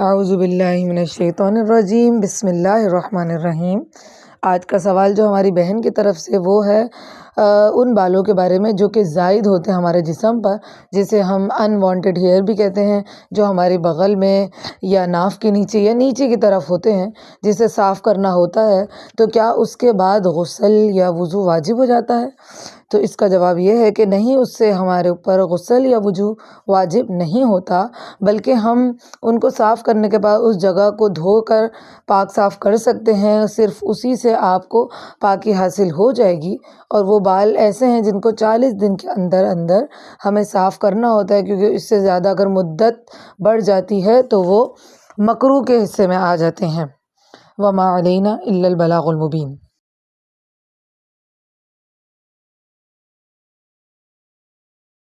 اعوذ باللہ من الشیطان الرجیم، بسم اللہ الرحمن الرحیم۔ آج کا سوال جو ہماری بہن کی طرف سے وہ ہے ان بالوں کے بارے میں جو کہ زائد ہوتے ہیں ہمارے جسم پر، جسے ہم انوانٹیڈ ہیئر بھی کہتے ہیں، جو ہمارے بغل میں یا ناف کے نیچے یا نیچے کی طرف ہوتے ہیں، جسے صاف کرنا ہوتا ہے۔ تو کیا اس کے بعد غسل یا وضو واجب ہو جاتا ہے؟ تو اس کا جواب یہ ہے کہ نہیں، اس سے ہمارے اوپر غسل یا وضو واجب نہیں ہوتا، بلکہ ہم ان کو صاف کرنے کے بعد اس جگہ کو دھو کر پاک صاف کر سکتے ہیں۔ صرف اسی سے آپ کو پاکی حاصل ہو جائے گی۔ اور وہ بال ایسے ہیں جن کو 40 دن کے اندر اندر ہمیں صاف کرنا ہوتا ہے، کیونکہ اس سے زیادہ اگر مدت بڑھ جاتی ہے تو وہ مکروہ کے حصے میں آ جاتے ہیں۔ وما علینا الا البلاغ المبین۔